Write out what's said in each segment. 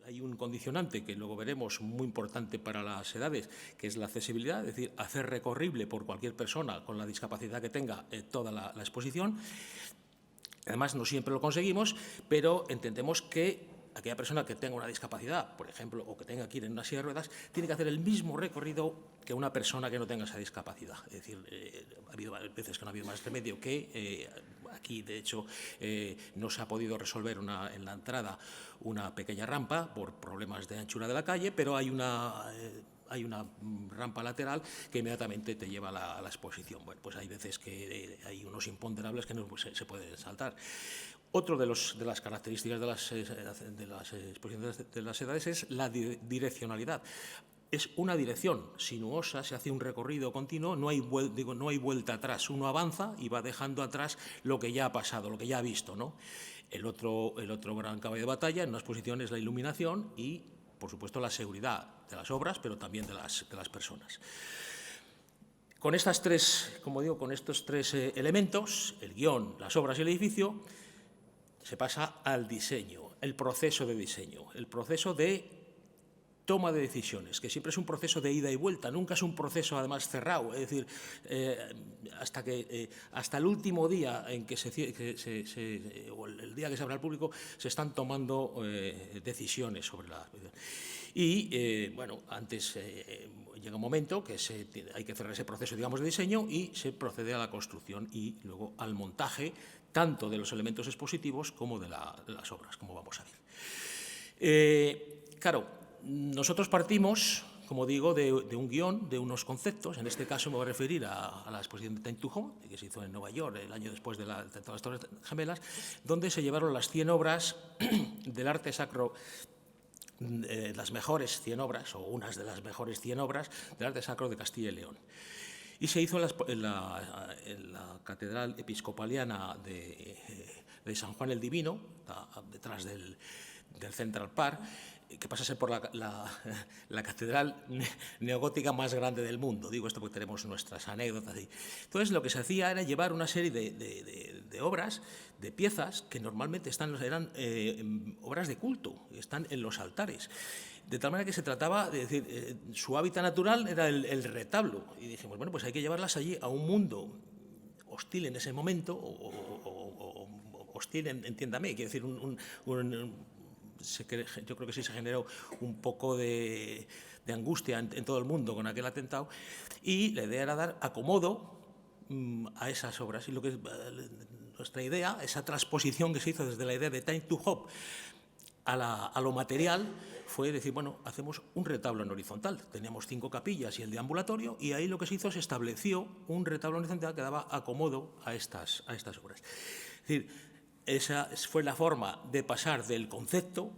hay un condicionante que luego veremos muy importante para las edades, que es la accesibilidad, es decir, hacer recorrible por cualquier persona con la discapacidad que tenga toda la exposición. Además, no siempre lo conseguimos, pero entendemos que aquella persona que tenga una discapacidad, por ejemplo, o que tenga que ir en una silla de ruedas, tiene que hacer el mismo recorrido que una persona que no tenga esa discapacidad. Es decir, ha habido veces que no ha habido más remedio que aquí, de hecho, no se ha podido resolver en la entrada una pequeña rampa por problemas de anchura de la calle, pero hay una rampa lateral que inmediatamente te lleva a la exposición. Bueno, pues hay veces que hay unos imponderables que no se pueden saltar. Otro de las características de las exposiciones de las edades es la direccionalidad. Es una dirección sinuosa, se hace un recorrido continuo, no hay vuelta atrás. Uno avanza y va dejando atrás lo que ya ha pasado, lo que ya ha visto, ¿no? El otro gran caballo de batalla en una exposición es la iluminación y, por supuesto, la seguridad de las obras, pero también de las personas. Con estas tres, como digo, con estos tres elementos, el guión, las obras y el edificio, se pasa al diseño, el proceso de diseño, el proceso de toma de decisiones, que siempre es un proceso de ida y vuelta, nunca es un proceso además cerrado, es decir, hasta el último día en que o el día que se abre al público, se están tomando decisiones sobre la. Y, bueno, antes llega un momento que hay que cerrar ese proceso, digamos, de diseño y se procede a la construcción y luego al montaje tanto de los elementos expositivos como de las obras, como vamos a ver. Claro, nosotros partimos, como digo, de un guión, de unos conceptos. En este caso me voy a referir a la exposición de Time to Home, que se hizo en Nueva York el año después de las Torres Gemelas, donde se llevaron las 100 obras del arte sacro, las mejores 100 obras, o unas de las mejores 100 obras del arte sacro de Castilla y León. Y se hizo en la Catedral Episcopaliana de San Juan el Divino, detrás del Central Park, que pasa a ser por la catedral neogótica más grande del mundo. Digo esto porque tenemos nuestras anécdotas. Entonces, lo que se hacía era llevar una serie de obras, de piezas, que normalmente eran obras de culto, están en los altares. De tal manera que se trataba de decir, su hábitat natural era el retablo. Y dijimos, bueno, pues hay que llevarlas allí a un mundo hostil en ese momento, o hostil, entiéndame, quiero decir, yo creo que sí se generó un poco de angustia en todo el mundo con aquel atentado, y la idea era dar acomodo a esas obras. Y nuestra idea, esa transposición que se hizo desde la idea de Time to Home a lo material, fue decir, bueno, hacemos un retablo en horizontal. Teníamos 5 capillas y el deambulatorio, y ahí lo que se hizo, se estableció un retablo en horizontal que daba acomodo a estas obras. Es decir, esa fue la forma de pasar del concepto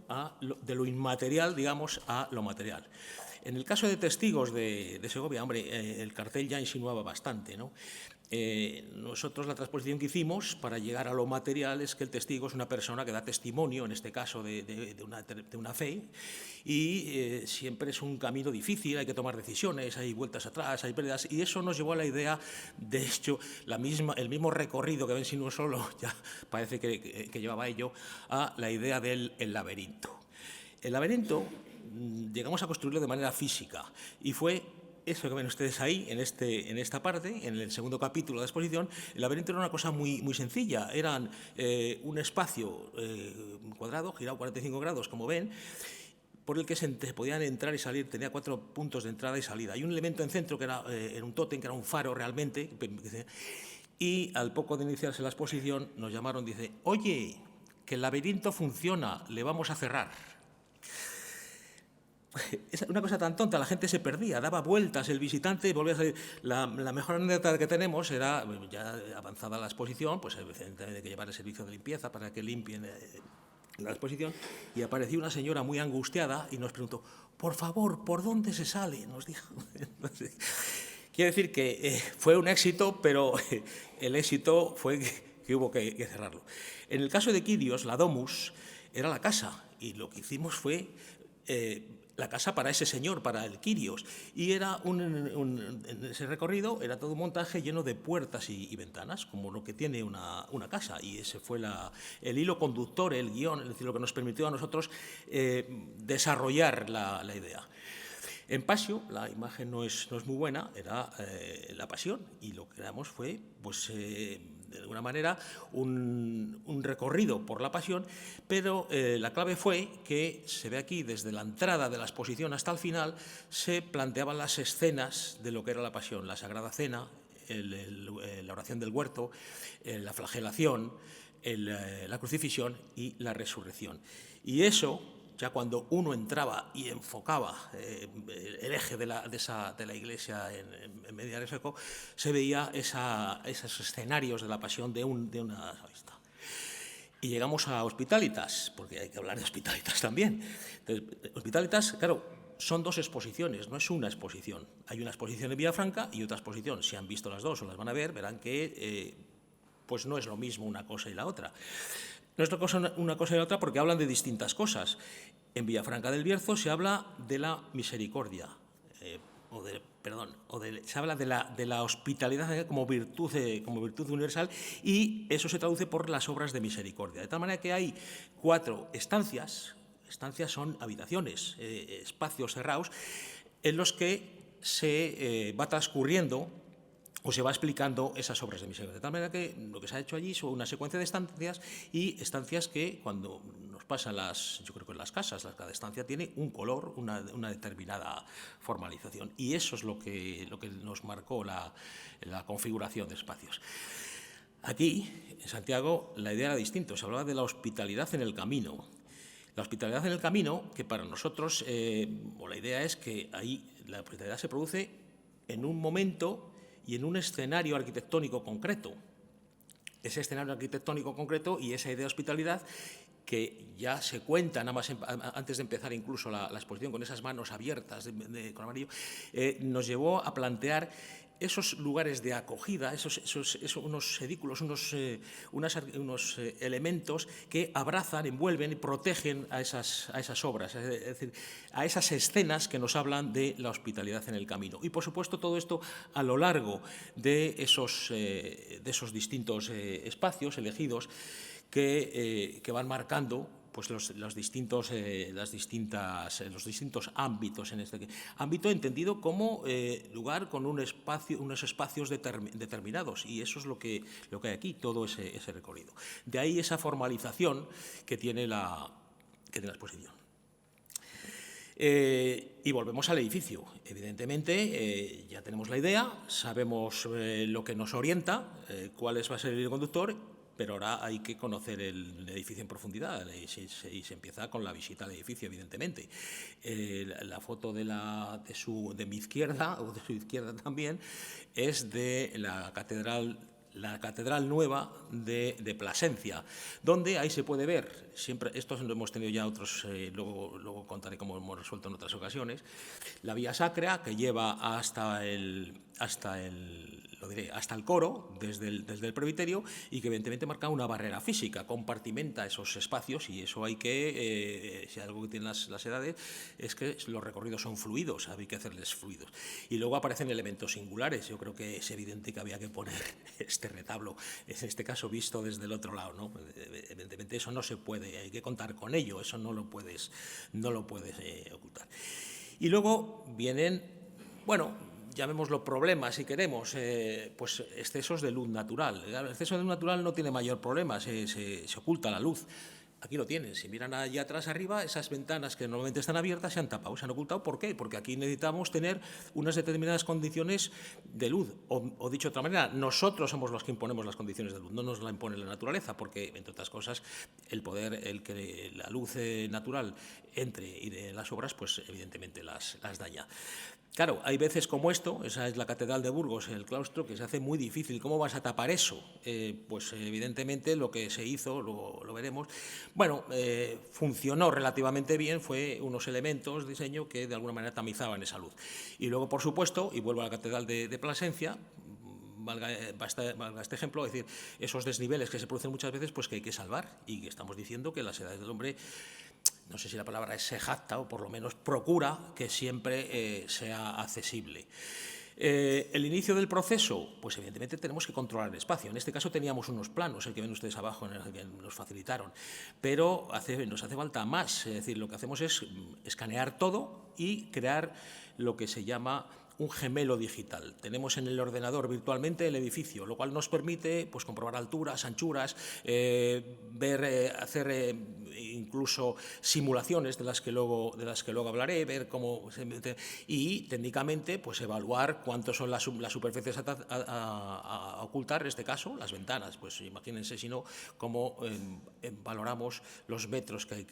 de lo inmaterial, digamos, a lo material. En el caso de Testigos de Segovia, hombre, el cartel ya insinuaba bastante, ¿no? Nosotros la transposición que hicimos para llegar a lo material es que el testigo es una persona que da testimonio, en este caso de una fe, y siempre es un camino difícil, hay que tomar decisiones, hay vueltas atrás, hay pérdidas, y eso nos llevó a la idea, de hecho, el mismo recorrido que ven si no solo, ya parece que llevaba ello, a la idea del laberinto. El laberinto llegamos a construirlo de manera física, y fue eso que ven ustedes ahí, en esta parte, en el segundo capítulo de la exposición. El laberinto era una cosa muy, muy sencilla. Eran un espacio cuadrado, girado 45 grados, como ven, por el que se podían entrar y salir. Tenía 4 puntos de entrada y salida. Hay un elemento en centro que era un tótem, que era un faro realmente. Y al poco de iniciarse la exposición nos llamaron, dice, oye, que el laberinto funciona, le vamos a cerrar. Es una cosa tan tonta, la gente se perdía, daba vueltas, el visitante volvía a salir. La mejor anécdota que tenemos era, ya avanzada la exposición, pues hay que llevar el servicio de limpieza para que limpien la exposición, y apareció una señora muy angustiada y nos preguntó, por favor, ¿por dónde se sale? Nos dijo. Entonces, quiero decir que fue un éxito, pero el éxito fue que hubo que cerrarlo. En el caso de Quirios, la Domus era la casa, y lo que hicimos fue la casa para ese señor, para el Quirios, y era en ese recorrido era todo un montaje lleno de puertas y ventanas, como lo que tiene una casa, y ese fue el hilo conductor, el guión, es decir, lo que nos permitió a nosotros desarrollar la idea. En Pasio la imagen no es muy buena, era la Pasión, y lo que damos fue, pues, de alguna manera, un recorrido por la Pasión, pero la clave fue que se ve aquí, desde la entrada de la exposición hasta el final, se planteaban las escenas de lo que era la Pasión, la Sagrada Cena, la oración del huerto, la flagelación, la crucifixión y la resurrección. Y eso, ya cuando uno entraba y enfocaba el eje de la iglesia en Medina del Seco, se veía esos escenarios de la Pasión de una vista. Y llegamos a Hospitalitas, porque hay que hablar de Hospitalitas también. Entonces, Hospitalitas, claro, son dos exposiciones, no es una exposición. Hay una exposición en Villafranca y otra exposición. Si han visto las dos o las van a ver, verán que pues no es lo mismo una cosa y la otra. No es una cosa y la otra porque hablan de distintas cosas. En Villafranca del Bierzo se habla de la misericordia, se habla de la hospitalidad como virtud universal, y eso se traduce por las obras de misericordia. De tal manera que hay 4 estancias. Estancias son habitaciones, espacios cerrados, en los que se va transcurriendo o se va explicando esas obras de misericordia. De tal manera que lo que se ha hecho allí son una secuencia de estancias, y estancias que cuando nos pasan yo creo que en las casas, cada estancia tiene un color, una determinada formalización, y eso es lo que nos marcó la configuración de espacios. Aquí, en Santiago, la idea era distinta, se hablaba de la hospitalidad en el camino. La hospitalidad en el camino, que para nosotros, la idea es que ahí la hospitalidad se produce en un momento y en un escenario arquitectónico concreto. Ese escenario arquitectónico concreto y esa idea de hospitalidad, que ya se cuenta, nada más antes de empezar incluso la exposición, con esas manos abiertas con amarillo, nos llevó a plantear esos lugares de acogida, unos edículos, unos elementos que abrazan, envuelven y protegen a esas obras, es decir, a esas escenas que nos hablan de la hospitalidad en el camino. Y, por supuesto, todo esto a lo largo de esos distintos espacios elegidos que van marcando pues los distintos ámbitos, en este ámbito entendido como lugar con unos espacios determinados, y eso es lo que hay aquí, todo ese recorrido. De ahí esa formalización que tiene la exposición. Y volvemos al edificio. Evidentemente, ya tenemos la idea, sabemos lo que nos orienta, cuál va a ser el hilo conductor, pero ahora hay que conocer el edificio en profundidad, y se empieza con la visita al edificio, evidentemente. La foto de mi izquierda, o de su izquierda también, es de la catedral nueva de Plasencia, donde ahí se puede ver, siempre, esto lo hemos tenido ya otros, luego contaré cómo hemos resuelto en otras ocasiones, la vía sacra que lleva hasta el coro, desde el presbiterio, y que evidentemente marca una barrera física, compartimenta esos espacios, y eso hay que, si algo que tienen las edades, es que los recorridos son fluidos, hay que hacerles fluidos. Y luego aparecen elementos singulares. Yo creo que es evidente que había que poner este retablo, en este caso visto desde el otro lado, ¿no? Evidentemente eso no se puede, hay que contar con ello, eso no lo puedes ocultar. Y luego vienen, llamémoslo problemas si queremos, pues excesos de luz natural. El exceso de luz natural no tiene mayor problema, se oculta la luz. Aquí lo tienen, si miran allá atrás arriba, esas ventanas que normalmente están abiertas se han tapado, se han ocultado. ¿Por qué? Porque aquí necesitamos tener unas determinadas condiciones de luz, o dicho de otra manera, nosotros somos los que imponemos las condiciones de luz, no nos la impone la naturaleza, porque, entre otras cosas, el que la luz natural entre y de las obras, pues evidentemente las daña. Claro, hay veces como esto, esa es la Catedral de Burgos, el claustro, que se hace muy difícil. ¿Cómo vas a tapar eso? Pues evidentemente lo que se hizo, lo veremos, funcionó relativamente bien, fue unos elementos de diseño que de alguna manera tamizaban esa luz. Y luego, por supuesto, y vuelvo a la Catedral de Plasencia, valga este ejemplo, es decir, esos desniveles que se producen muchas veces, pues que hay que salvar, y que estamos diciendo que las edades del hombre no sé si la palabra es se jacta, o por lo menos procura que siempre sea accesible. El inicio del proceso, pues evidentemente tenemos que controlar el espacio. En este caso teníamos unos planos, el que ven ustedes abajo, en el que nos facilitaron, pero nos hace falta más. Es decir, lo que hacemos es escanear todo y crear lo que se llama un gemelo digital. Tenemos en el ordenador virtualmente el edificio, lo cual nos permite pues, comprobar alturas, anchuras, hacer incluso simulaciones de las que luego hablaré, ver cómo y técnicamente pues, evaluar cuántas son las superficies a ocultar, en este caso las ventanas. Pues imagínense si no cómo valoramos los metros que hay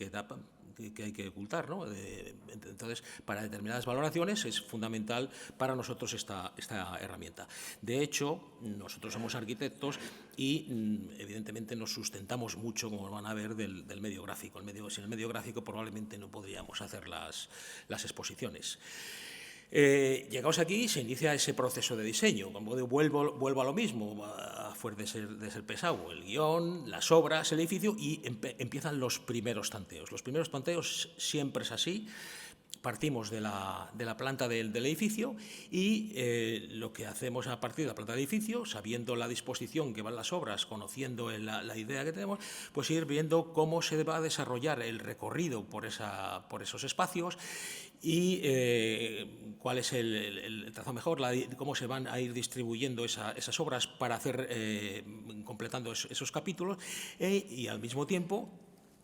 que ocultar, ¿no? Entonces, para determinadas valoraciones es fundamental para nosotros esta herramienta. De hecho, nosotros somos arquitectos y evidentemente nos sustentamos mucho, como van a ver, del medio gráfico. Sin el medio gráfico probablemente no podríamos hacer las exposiciones. Llegados aquí se inicia ese proceso de diseño. Como vuelvo a lo mismo, a fuerza de ser pesado, el guión, las obras, el edificio, y empiezan los primeros tanteos. Los primeros tanteos siempre es así. Partimos de la planta del edificio y lo que hacemos a partir de la planta del edificio, sabiendo la disposición que van las obras, conociendo la idea que tenemos, pues ir viendo cómo se va a desarrollar el recorrido por esos espacios y cuál es el trazo mejor, cómo se van a ir distribuyendo esas obras para hacer completando esos capítulos y al mismo tiempo,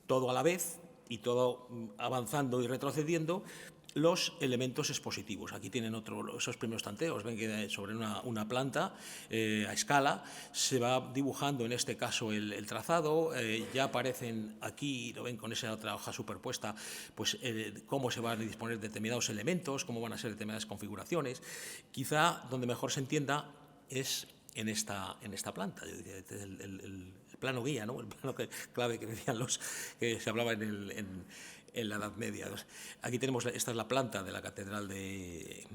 todo a la vez, y todo avanzando y retrocediendo, los elementos expositivos. Aquí tienen esos primeros tanteos. Ven que sobre una planta a escala se va dibujando, en este caso, el trazado. Ya aparecen aquí, lo ven con esa otra hoja superpuesta, pues cómo se van a disponer determinados elementos, cómo van a ser determinadas configuraciones. Quizá donde mejor se entienda es en esta planta. El plano guía, ¿no? El plano clave que decían que se hablaba en la Edad Media. Aquí tenemos, esta es la planta de la Catedral de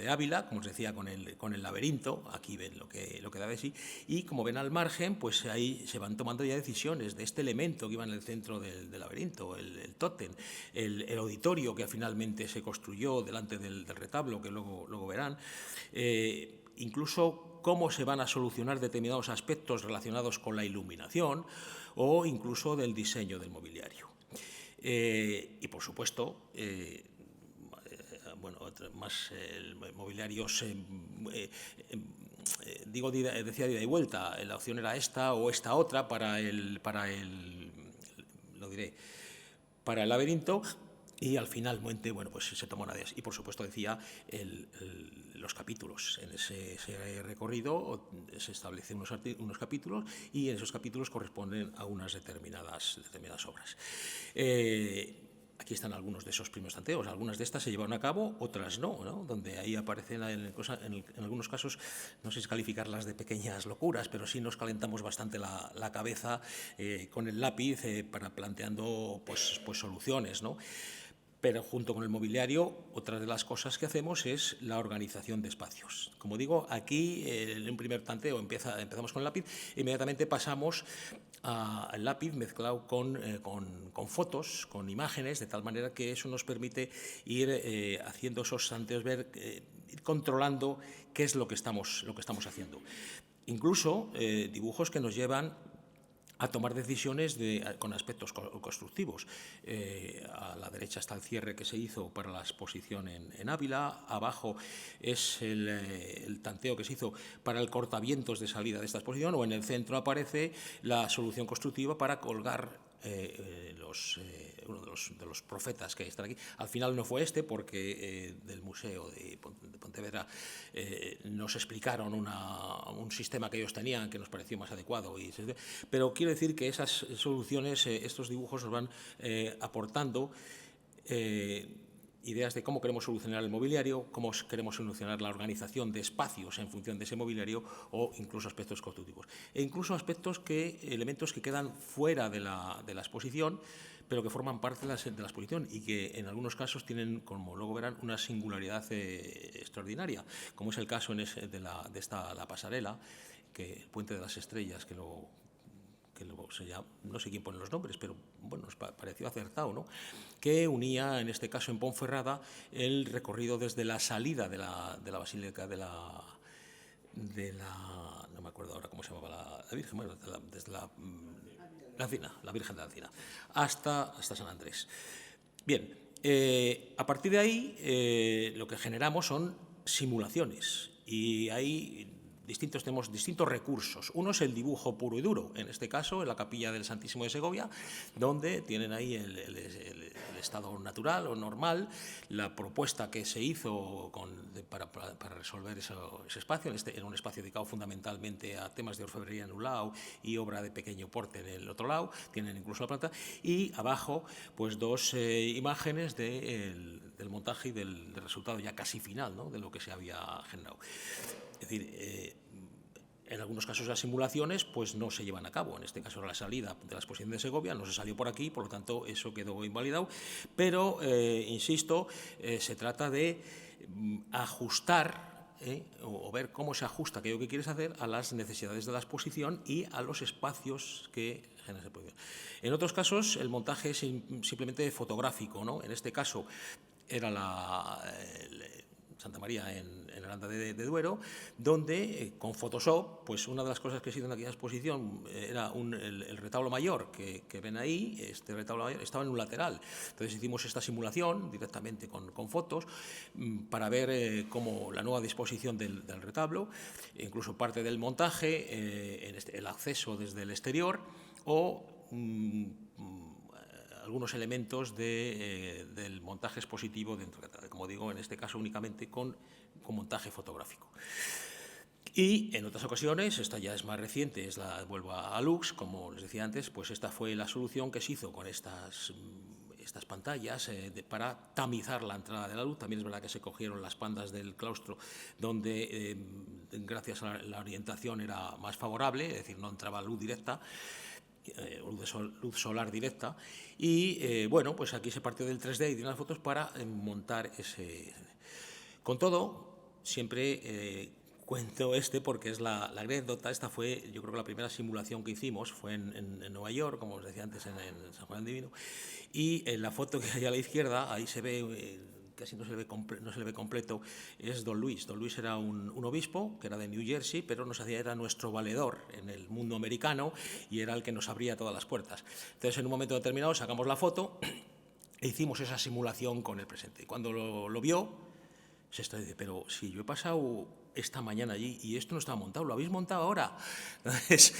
Ávila, como os decía, con el laberinto. Aquí ven lo que da de sí. Y como ven al margen, pues ahí se van tomando ya decisiones de este elemento que iba en el centro del laberinto, el tótem, el auditorio que finalmente se construyó delante del retablo, que luego verán. Incluso cómo se van a solucionar determinados aspectos relacionados con la iluminación o incluso del diseño del mobiliario. Y, por supuesto, más el mobiliario decía de ida y vuelta, la opción era esta o esta otra para el laberinto. Y al final, pues se tomó una de ellas. Y, por supuesto, decía los capítulos. En ese recorrido se establecen unos capítulos y en esos capítulos corresponden a unas determinadas obras. Aquí están algunos de esos primeros tanteos. Algunas de estas se llevaron a cabo, otras no, donde ahí aparecen en algunos casos, no sé si calificarlas de pequeñas locuras, pero sí nos calentamos bastante la cabeza con el lápiz para planteando pues soluciones, ¿no? Pero junto con el mobiliario, otra de las cosas que hacemos es la organización de espacios. Como digo, aquí en un primer tanteo empezamos con el lápiz, inmediatamente pasamos al lápiz mezclado con fotos, con imágenes, de tal manera que eso nos permite ir haciendo esos tanteos, ir controlando qué es lo que estamos haciendo. Incluso dibujos que nos llevan a tomar decisiones con aspectos constructivos. A la derecha está el cierre que se hizo para la exposición en Ávila, abajo es el tanteo que se hizo para el cortavientos de salida de esta exposición, o en el centro aparece la solución constructiva para colgar uno de los profetas que están aquí. Al final no fue porque del Museo de Pontevedra nos explicaron un sistema que ellos tenían que nos pareció más adecuado. Pero quiero decir que esas soluciones, estos dibujos nos van aportando ideas de cómo queremos solucionar el mobiliario, cómo queremos solucionar la organización de espacios en función de ese mobiliario, o incluso aspectos constructivos. E incluso elementos que quedan fuera de la exposición, pero que forman parte de la exposición y que en algunos casos tienen, como luego verán, una singularidad extraordinaria, como es el caso de la pasarela, el Puente de las Estrellas, que que luego no sé quién pone los nombres, pero bueno, nos pareció acertado, ¿no? Que unía, en este caso en Ponferrada, el recorrido desde la salida de la Basílica no me acuerdo ahora cómo se llamaba la Virgen, bueno, desde la Encina, la Virgen de la Encina, hasta San Andrés. Bien, a partir de ahí lo que generamos son simulaciones y ahí tenemos distintos recursos. Uno es el dibujo puro y duro, en este caso en la capilla del Santísimo de Segovia, donde tienen ahí el estado natural o normal, la propuesta que se hizo para resolver ese espacio, en un espacio dedicado fundamentalmente a temas de orfebrería en un lado y obra de pequeño porte en el otro lado, tienen incluso la planta, y abajo pues dos imágenes del montaje y del resultado ya casi final, ¿no?, de lo que se había generado. Es decir, en algunos casos las simulaciones pues no se llevan a cabo. En este caso la salida de la exposición de Segovia no se salió por aquí, por lo tanto eso quedó invalidado. Pero, insisto, se trata de ajustar o ver cómo se ajusta aquello que quieres hacer a las necesidades de la exposición y a los espacios que generan esa exposición. En otros casos el montaje es simplemente fotográfico, ¿no? En este caso era Santa María en Aranda de Duero, donde con Photoshop, pues una de las cosas que se hizo en aquella exposición era el retablo mayor que ven ahí. Este retablo mayor estaba en un lateral, entonces hicimos esta simulación directamente con fotos para ver cómo la nueva disposición del retablo, incluso parte del montaje, el acceso desde el exterior o algunos elementos del montaje expositivo dentro, como digo, en este caso únicamente con montaje fotográfico. Y en otras ocasiones, esta ya es más reciente, vuelvo a Lux, como les decía antes, pues esta fue la solución que se hizo con estas pantallas para tamizar la entrada de la luz. También es verdad que se cogieron las pandas del claustro donde, gracias a la orientación, era más favorable, es decir, no entraba luz directa, luz solar directa, y bueno, pues aquí se partió del 3D y de unas fotos para montar ese. Con todo, siempre cuento porque es la anécdota. Esta fue, yo creo que la primera simulación que hicimos fue en Nueva York, como os decía antes, en San Juan Divino, y en la foto que hay a la izquierda, ahí se ve casi no se le ve completo, es Don Luis. Don Luis era un obispo que era de New Jersey, pero era nuestro valedor en el mundo americano y era el que nos abría todas las puertas. Entonces, en un momento determinado sacamos la foto e hicimos esa simulación con el presente. Y cuando lo vio, se dice, pero si yo he pasado esta mañana allí y esto no estaba montado, ¿lo habéis montado ahora? Entonces,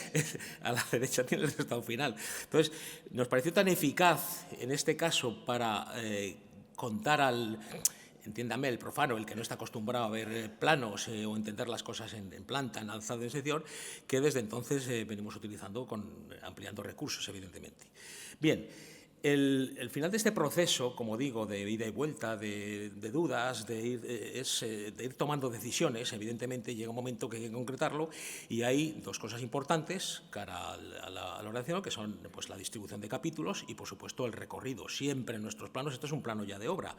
a la derecha tiene el resultado final. Entonces, nos pareció tan eficaz en este caso para contar entiéndame, el profano, el que no está acostumbrado a ver planos o entender las cosas en planta, en alzado, en sección, que desde entonces venimos utilizando, ampliando recursos, evidentemente. Bien. El final de este proceso, como digo, de ida y vuelta, de dudas, de ir tomando decisiones, evidentemente llega un momento que hay que concretarlo y hay dos cosas importantes cara a la oración, que son pues, la distribución de capítulos y, por supuesto, el recorrido. Siempre en nuestros planos, esto es un plano ya de obra.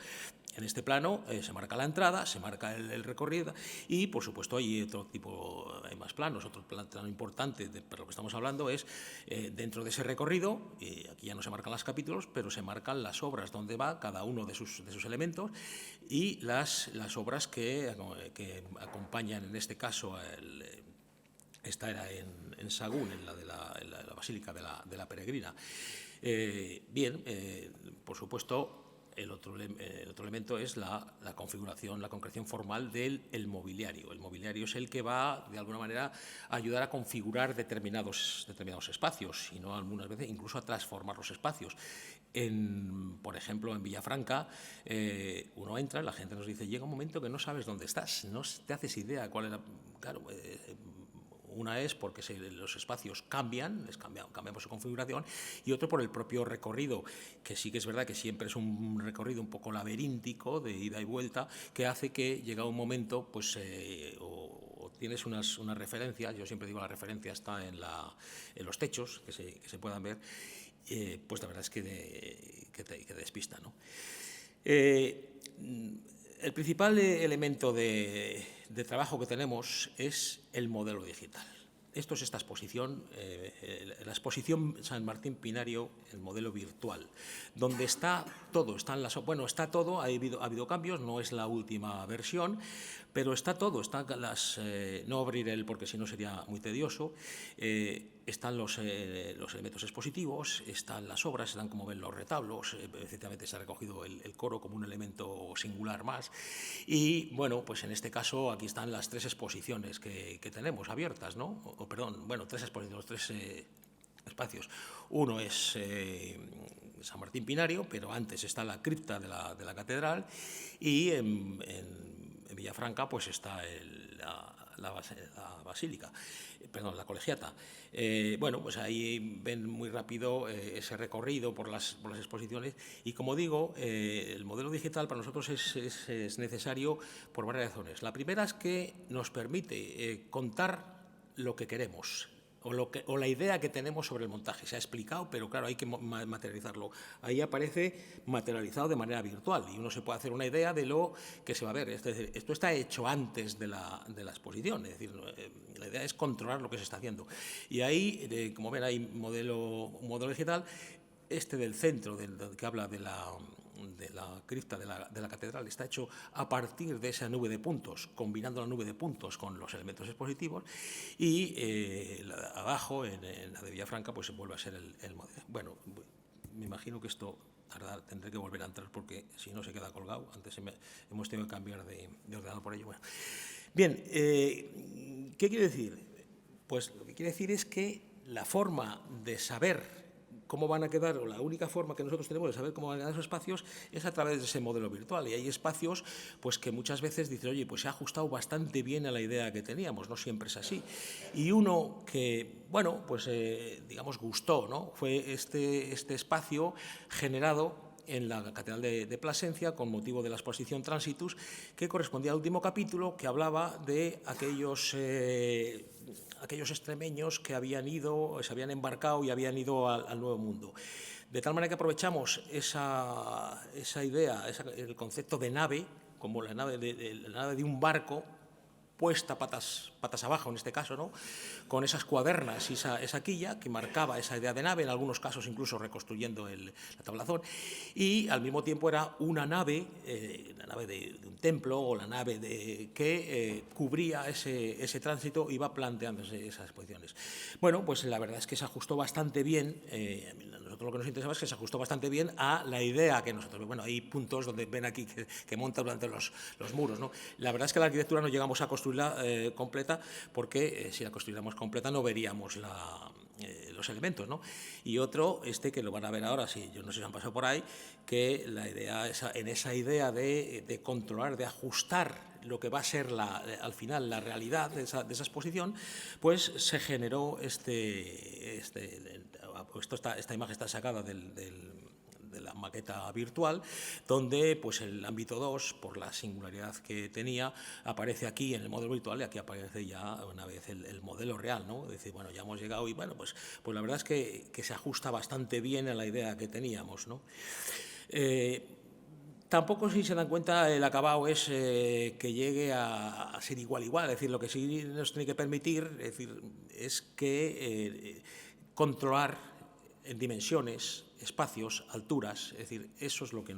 En este plano se marca la entrada, se marca el recorrido y, por supuesto, hay más planos. Otro plano importante de lo que estamos hablando es dentro de ese recorrido, y aquí ya no se marcan los capítulos, pero se marcan las obras donde va cada uno de sus elementos y las obras que acompañan, en este caso, esta era en Sagún, en la Basílica de la Peregrina. Bien, por supuesto, el otro elemento es la configuración, la concreción formal del mobiliario. El mobiliario es el que va, de alguna manera, a ayudar a configurar determinados espacios, y no algunas veces incluso a transformar los espacios. Por ejemplo, en Villafranca, uno entra, la gente nos dice, llega un momento que no sabes dónde estás, no te haces idea cuál era. Claro, una es porque los espacios cambiamos su configuración, y otro por el propio recorrido, que sí que es verdad que siempre es un recorrido un poco laberíntico, de ida y vuelta, que hace que llega un momento, pues, o tienes unas referencias. Yo siempre digo, la referencia está en los techos, que se puedan ver, pues la verdad es que te despista, ¿no? El principal elemento de trabajo que tenemos es el modelo digital. esto es esta exposición, la exposición San Martín Pinario, el modelo virtual, donde está todo, está todo, ha habido cambios, no es la última versión, pero está todo, no abrir porque si no sería muy tedioso, están los elementos expositivos, están las obras, están como ven los retablos, efectivamente se ha recogido el coro como un elemento singular más, y bueno, pues en este caso aquí están las 3 exposiciones que tenemos abiertas, ¿no? Tres exposiciones, 3 espacios. Uno es San Martín Pinario, pero antes está la cripta de la catedral, y en Villafranca pues está la basílica, la colegiata. Bueno, pues ahí ven muy rápido ese recorrido por las exposiciones, y como digo, el modelo digital para nosotros es necesario por varias razones. La primera es que nos permite contar lo que queremos, o la idea que tenemos sobre el montaje. Se ha explicado, pero claro, hay que materializarlo. Ahí aparece materializado de manera virtual y uno se puede hacer una idea de lo que se va a ver. Es decir, esto está hecho antes de la exposición, es decir, la idea es controlar lo que se está haciendo. Y ahí, como ven, hay un modelo digital, del centro, que habla de la cripta de la catedral, está hecho a partir de esa nube de puntos, combinando la nube de puntos con los elementos expositivos, y abajo, en la de Villafranca, pues se vuelve a ser el modelo. Bueno, me imagino que esto tendré que volver a entrar porque si no se queda colgado. Antes hemos tenido que cambiar de ordenador por ello. Bueno. Bien, ¿qué quiere decir? Pues lo que quiere decir es que la forma de saber cómo van a quedar, o la única forma que nosotros tenemos de saber cómo van a quedar esos espacios es a través de ese modelo virtual. Y hay espacios pues que muchas veces dicen, oye, pues se ha ajustado bastante bien a la idea que teníamos, no siempre es así. Y uno que, bueno, pues digamos gustó, ¿no? Fue este espacio generado en la Catedral de Plasencia con motivo de la exposición Transitus, que correspondía al último capítulo, que hablaba de aquellos extremeños que se habían embarcado y habían ido al Nuevo Mundo. De tal manera que aprovechamos esa idea, el concepto de nave, como la nave de un barco, puesta patas abajo, en este caso, ¿no? Con esas cuadernas y esa quilla que marcaba esa idea de nave, en algunos casos incluso reconstruyendo la tablazón, y al mismo tiempo era una nave, la nave de un templo, o la nave que cubría ese tránsito, iba planteándose esas exposiciones. Bueno, pues la verdad es que se ajustó bastante bien, nosotros lo que nos interesaba es que se ajustó bastante bien a la idea que nosotros, bueno, hay puntos donde ven aquí que monta durante los muros, ¿no? La verdad es que la arquitectura no llegamos a construirla completa, porque si la construyéramos completa no veríamos los elementos, ¿no? Y otro, que lo van a ver ahora, yo no sé si han pasado por ahí, que la idea, en esa idea de controlar, de ajustar lo que va a ser al final la realidad de esa exposición, pues se generó esta imagen está sacada de la maqueta virtual, donde pues el ámbito 2, por la singularidad que tenía, aparece aquí en el modelo virtual, y aquí aparece ya una vez el modelo real, ¿no? Es decir, bueno, ya hemos llegado, y bueno, pues la verdad es que se ajusta bastante bien a la idea que teníamos, ¿no? Tampoco, si se dan cuenta, el acabado es que llegue a ser igual, es decir, lo que sí nos tiene que permitir es que controlar en dimensiones, espacios, alturas, es decir, eso es lo que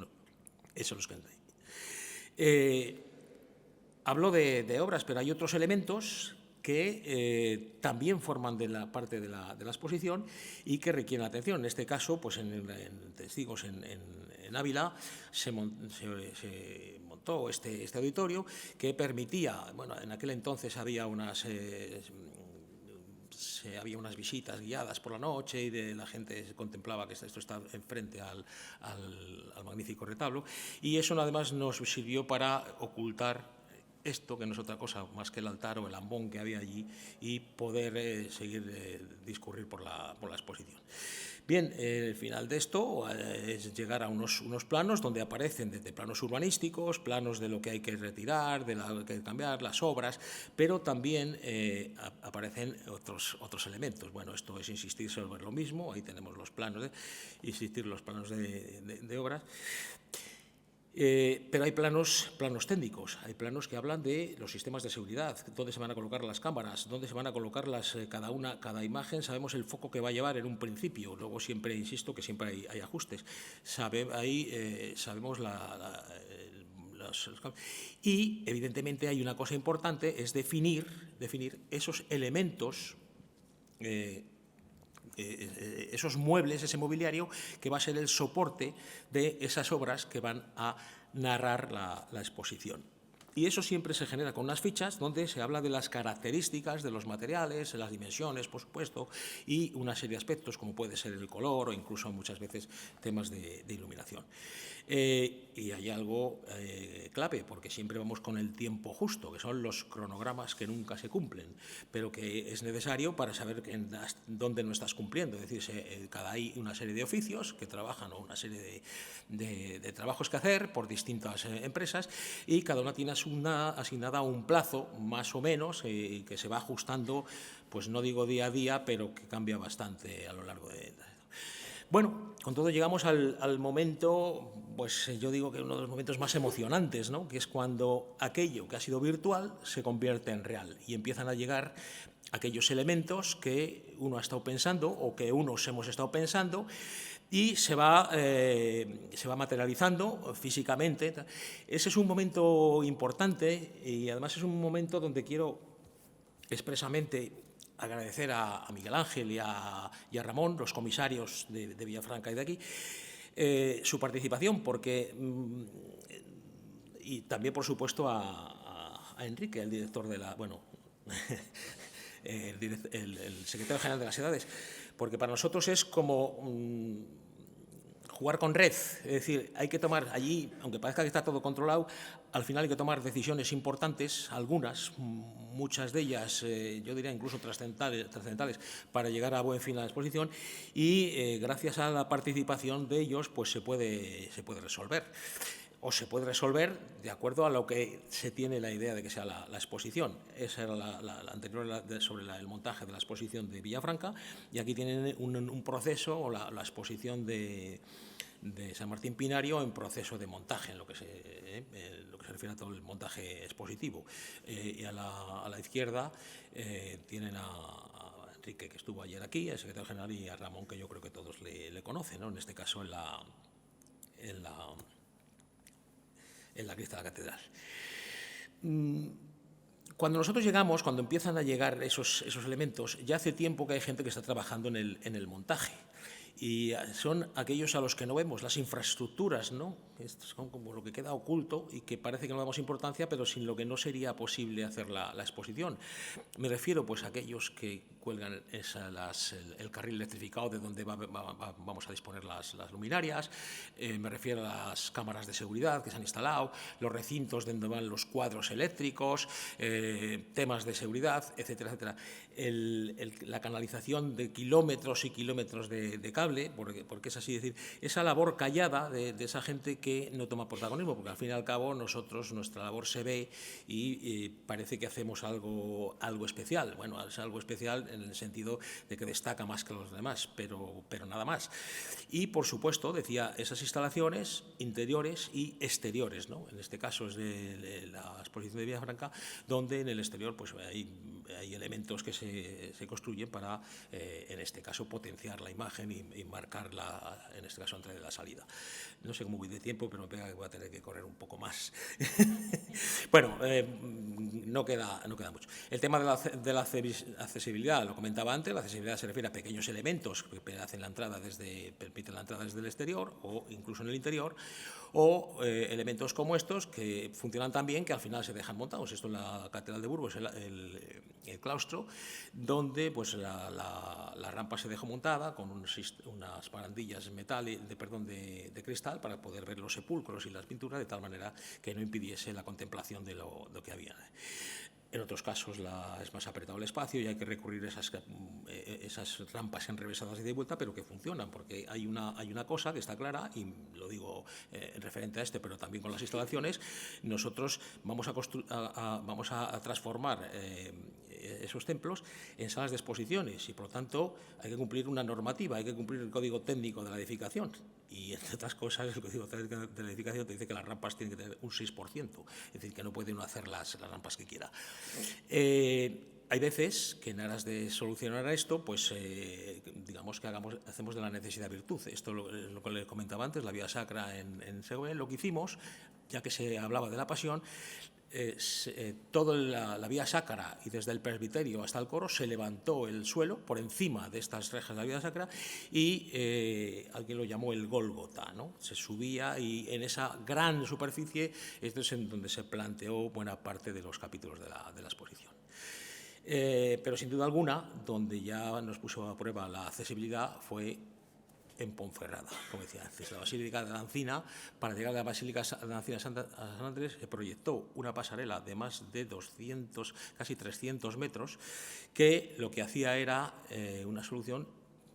hablo de obras, pero hay otros elementos que también forman de la parte de la exposición y que requieren atención. En este caso, pues en Testigos en Ávila se montó este auditorio que permitía, bueno, en aquel entonces había unas visitas guiadas por la noche, y la gente contemplaba que esto está enfrente al magnífico retablo, y eso además nos sirvió para ocultar esto, que no es otra cosa más que el altar o el ambón que había allí, y poder discurrir por la exposición. Bien, el final de esto es llegar a unos planos donde aparecen desde planos urbanísticos, planos de lo que hay que retirar, de lo que hay que cambiar, las obras, pero también aparecen otros elementos. Bueno, esto es insistir sobre lo mismo, ahí tenemos los planos, los planos de obras. Pero hay planos técnicos, hay planos que hablan de los sistemas de seguridad, dónde se van a colocar las cámaras, dónde se van a colocar cada imagen. Sabemos el foco que va a llevar en un principio, luego siempre insisto que siempre hay ajustes. Sabemos y evidentemente hay una cosa importante, es definir esos elementos, esos muebles, ese mobiliario que va a ser el soporte de esas obras que van a narrar la exposición. Y eso siempre se genera con unas fichas donde se habla de las características de los materiales, las dimensiones, por supuesto, y una serie de aspectos como puede ser el color o incluso muchas veces temas de iluminación. Y hay algo clave, porque siempre vamos con el tiempo justo, que son los cronogramas que nunca se cumplen, pero que es necesario para saber dónde no estás cumpliendo. Es decir, hay una serie de oficios que trabajan o una serie de trabajos que hacer por distintas empresas y cada una tiene asignada un plazo, más o menos, que se va ajustando, pues no digo día a día, pero que cambia bastante a lo largo de... Bueno, con todo llegamos al momento, pues yo digo que uno de los momentos más emocionantes, ¿no? Que es cuando aquello que ha sido virtual se convierte en real y empiezan a llegar aquellos elementos que uno ha estado pensando o que unos hemos estado pensando y se va materializando físicamente. Ese es un momento importante y además es un momento donde quiero expresamente agradecer a Miguel Ángel y a Ramón, los comisarios de Villafranca y de aquí, su participación, porque y también, por supuesto, a Enrique, el director de la... Bueno, el secretario general de las edades, porque para nosotros es como jugar con red, es decir, hay que tomar allí, aunque parezca que está todo controlado, al final hay que tomar decisiones importantes, algunas, muchas de ellas, yo diría incluso trascendentales, para llegar a buen fin a la exposición y gracias a la participación de ellos pues se puede resolver. O se puede resolver de acuerdo a lo que se tiene la idea de que sea la exposición. Esa era la anterior sobre el montaje de la exposición de Villafranca y aquí tienen un proceso o la exposición de San Martín Pinario en proceso de montaje, en lo que se refiere a todo el montaje expositivo. Y a la izquierda tienen a Enrique, que estuvo ayer aquí, el secretario general, y a Ramón, que yo creo que todos le conocen, ¿no? En este caso en la crista de la catedral. Cuando nosotros llegamos, cuando empiezan a llegar esos elementos, ya hace tiempo que hay gente que está trabajando en el montaje. Y son aquellos a los que no vemos, las infraestructuras, ¿no? Son como lo que queda oculto y que parece que no damos importancia, pero sin lo que no sería posible hacer la exposición. Me refiero pues a aquellos que cuelgan el carril electrificado de donde vamos a disponer las luminarias, me refiero a las cámaras de seguridad que se han instalado, los recintos donde van los cuadros eléctricos, temas de seguridad, etcétera, etcétera. La canalización de kilómetros y kilómetros de cable, porque es así, decir, esa labor callada de esa gente que no toma protagonismo, porque al fin y al cabo nuestra labor se ve y parece que hacemos algo especial. Bueno, es algo especial en el sentido de que destaca más que los demás, pero nada más. Y, por supuesto, decía, esas instalaciones interiores y exteriores, ¿no? En este caso es de la exposición de Villafranca, donde en el exterior pues hay elementos que se construyen para, en este caso, potenciar la imagen y marcar, en este caso, entrada y la salida. No sé cómo voy de tiempo, pero me pega que voy a tener que correr un poco más. Bueno, no queda mucho. El tema de la accesibilidad, lo comentaba antes, la accesibilidad se refiere a pequeños elementos que permiten la entrada desde el exterior o incluso en el interior, o elementos como estos que funcionan tan bien que al final se dejan montados. Esto en la Catedral de Burgos, el claustro, donde pues la rampa se dejó montada con unas barandillas de cristal para poder ver los sepulcros y las pinturas de tal manera que no impidiese la contemplación de lo que había. En otros casos es más apretado el espacio y hay que recurrir a esas rampas enrevesadas y de vuelta, pero que funcionan, porque hay una cosa que está clara, y lo digo en referente a pero también con las instalaciones. Nosotros vamos a transformar esos templos en salas de exposiciones y, por lo tanto, hay que cumplir una normativa, hay que cumplir el código técnico de la edificación. Y, entre otras cosas, el código técnico de la edificación te dice que las rampas tienen que tener un 6%, es decir, que no puede uno hacer las rampas que quiera. Hay veces que en aras de solucionar esto, pues digamos que hacemos de la necesidad virtud. Esto es lo que les comentaba antes, la vía sacra en Segovia. Lo que hicimos, ya que se hablaba de la pasión, toda la vía sacra y desde el presbiterio hasta el coro se levantó el suelo por encima de estas rejas de la vía sacra y alguien lo llamó el Gólgota, ¿no? Se subía y en esa gran superficie esto es en donde se planteó buena parte de los capítulos de la exposición. Pero sin duda alguna, donde ya nos puso a prueba la accesibilidad fue en Ponferrada, como decía antes, la Basílica de la Encina. Para llegar a la Basílica de la Encina a San Andrés se proyectó una pasarela de más de 200, casi 300 metros, que lo que hacía era una solución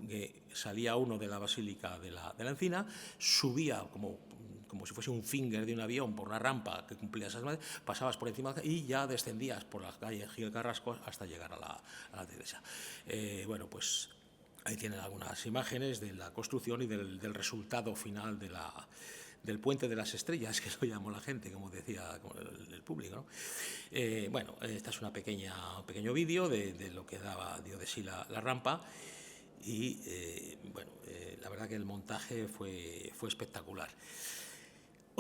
que salía uno de la Basílica de la Encina, subía como si fuese un finger de un avión por una rampa que cumplía esas medidas, pasabas por encima y ya descendías por la calle Gil Carrasco hasta llegar a la iglesia. Bueno, pues ahí tienen algunas imágenes de la construcción y del resultado final del Puente de las Estrellas, que lo llamó la gente, como decía el público, ¿no? Bueno, esta es un pequeño vídeo de lo que dio de sí la rampa y, bueno, la verdad que el montaje fue espectacular.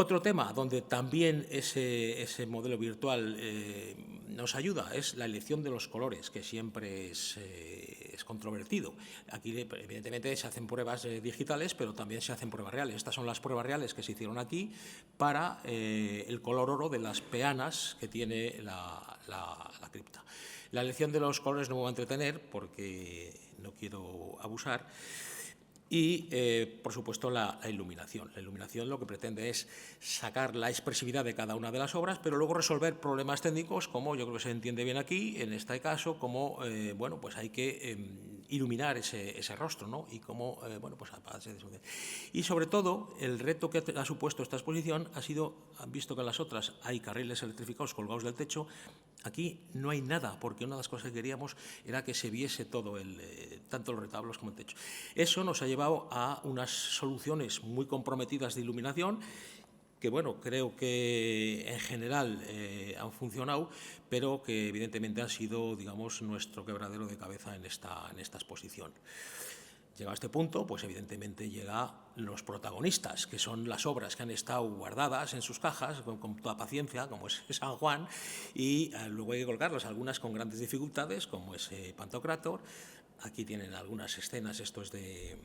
Otro tema donde también ese modelo virtual nos ayuda es la elección de los colores, que siempre es controvertido. Aquí, evidentemente, se hacen pruebas digitales, pero también se hacen pruebas reales. Estas son las pruebas reales que se hicieron aquí para el color oro de las peanas que tiene la cripta. La elección de los colores no me voy a entretener porque no quiero abusar. Y, por supuesto, la iluminación. La iluminación lo que pretende es sacar la expresividad de cada una de las obras, pero luego resolver problemas técnicos, como yo creo que se entiende bien aquí, en este caso, como bueno, pues hay que iluminar ese rostro, ¿no? Y cómo, bueno, pues y sobre todo, el reto que ha supuesto esta exposición ha sido, han visto que en las otras hay carriles electrificados colgados del techo. Aquí no hay nada, porque una de las cosas que queríamos era que se viese todo, tanto los retablos como el techo. Eso nos ha llevado a unas soluciones muy comprometidas de iluminación, que, bueno, creo que en general han funcionado, pero que evidentemente han sido, digamos, nuestro quebradero de cabeza en esta exposición. Llegado a este punto, pues evidentemente llegan los protagonistas, que son las obras que han estado guardadas en sus cajas con toda paciencia, como es San Juan, y luego hay que colocarlas, algunas con grandes dificultades, como es Pantocrátor. Aquí tienen algunas escenas, esto es de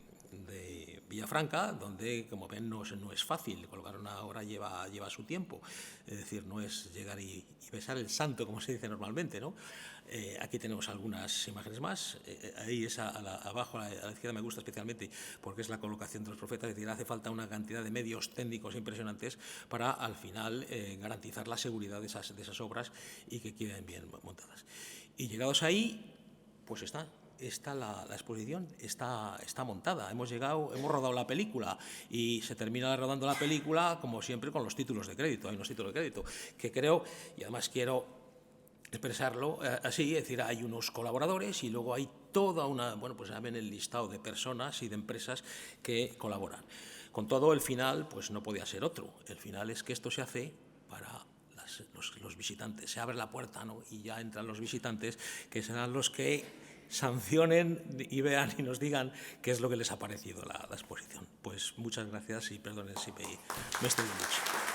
Villafranca, donde, como ven, no es fácil. Colocar una obra lleva su tiempo, es decir, no es llegar y besar el santo, como se dice normalmente, ¿no? Aquí tenemos algunas imágenes más. Ahí abajo a la izquierda me gusta especialmente porque es la colocación de los profetas, es decir, hace falta una cantidad de medios técnicos impresionantes para al final garantizar la seguridad de esas obras y que queden bien montadas. Y llegados ahí, pues está la exposición, está montada. Hemos rodado la película y se termina rodando la película, como siempre, con los títulos de crédito. Hay unos títulos de crédito que creo, y además quiero expresarlo así, es decir, hay unos colaboradores y luego hay toda una, bueno, pues saben el listado de personas y de empresas que colaboran. Con todo, el final, pues no podía ser otro. El final es que esto se hace para los visitantes. Se abre la puerta, ¿no? Y ya entran los visitantes, que serán los que sancionen y vean y nos digan qué es lo que les ha parecido la exposición. Pues muchas gracias y perdonen si me extiendo mucho.